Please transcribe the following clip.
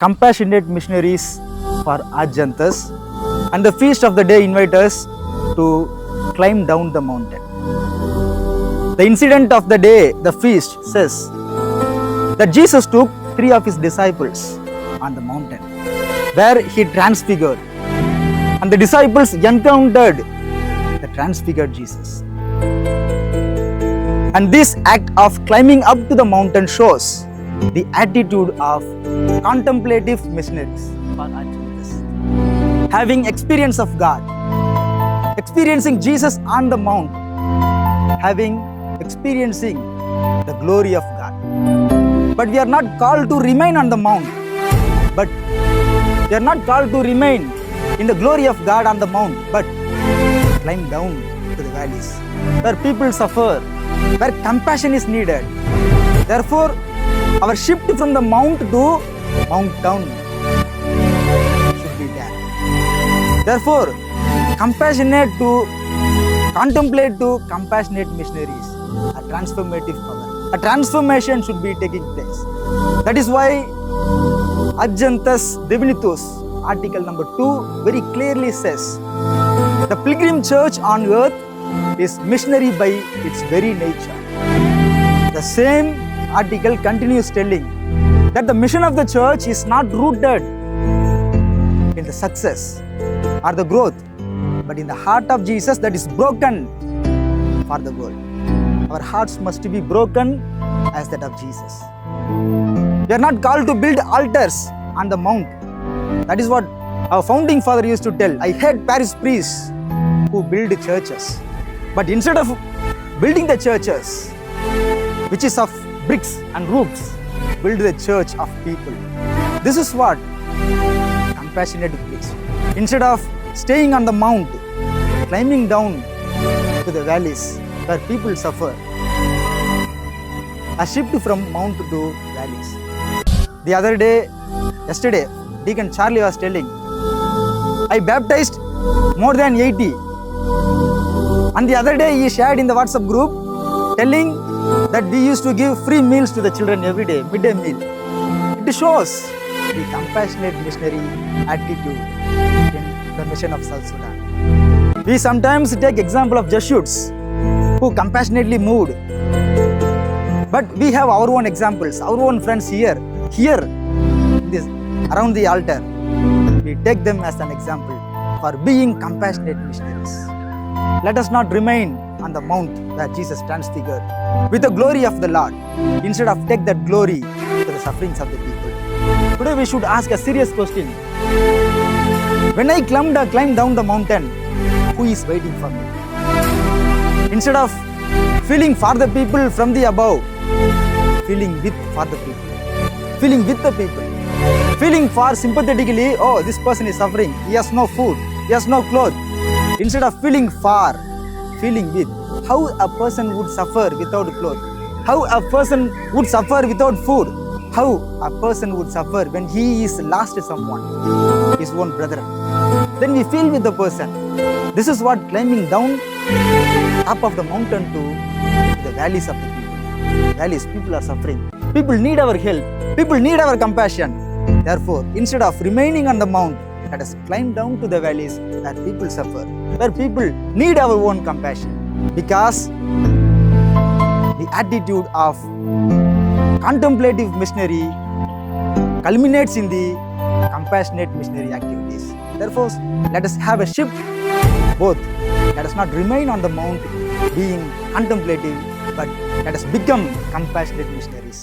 compassionate missionaries for Adjantas, and the feast of the day invite us to climb down the mountain. The incident of the day, the feast, says that Jesus took 3 of his disciples on the mountain where he transfigured, and the disciples encountered the transfigured Jesus. And this act of climbing up to the mountain shows the attitude of contemplative missionaries for Adjantas. Having experience of God, experiencing Jesus on the mount, experiencing the glory of God. But we are not called to remain on the mount, but we are not called to remain in the glory of God on the mount, but climb down to the valleys where people suffer, where compassion is needed. Therefore, our shift from the mount to mount down should be there. Therefore, compassionate to contemplate to compassionate missionaries, a transformative power. A transformation should be taking place. That is why Adjantas Divinitus, article number 2, very clearly says the pilgrim church on earth is missionary by its very nature. The same article continues telling that the mission of the church is not rooted in the success or the growth, but in the heart of Jesus that is broken for the world. Our hearts must be broken as that of Jesus. We are not called to build altars on the mount. That is what our founding father used to tell. I hate parish priests who build churches. But instead of building the churches, which is of bricks and roofs, build the church of people. This is what compassionate preach. Instead of staying on the mount, climbing down to the valleys where people suffer, a shift from mount to valleys. The other day, yesterday, Deacon Charlie was telling, I baptized more than 80. And the other day he shared in the WhatsApp group telling that we used to give free meals to the children every day, midday meal. It shows the compassionate missionary attitude in the mission of South Sudan. We sometimes take example of Jesuits who compassionately moved. But we have our own examples, our own friends here, around the altar. We take them as an example for being compassionate missionaries. Let us not remain on the mount where Jesus transfigured with the glory of the Lord. Instead of take that glory to the sufferings of the people. Today we should ask a serious question. When I climb down the mountain, who is waiting for me? Instead of feeling for the people from the above, feeling for the people. Feeling with the people. Feeling for sympathetically, oh, this person is suffering. He has no food. He has no clothes. Instead of feeling for, feeling with. How a person would suffer without clothes. How a person would suffer without food. How a person would suffer when he is lost someone, his own brother. Then we feel with the person. This is what climbing down top of the mountain to the valleys of the people. Valleys, people are suffering. People need our help. People need our compassion. Therefore, instead of remaining on the mount, let us climb down to the valleys where people suffer, where people need our own compassion. Because the attitude of contemplative missionary culminates in the compassionate missionary activities. Therefore, let us have a shift both. Let us not remain on the mount being contemplative, but let us become compassionate missionaries.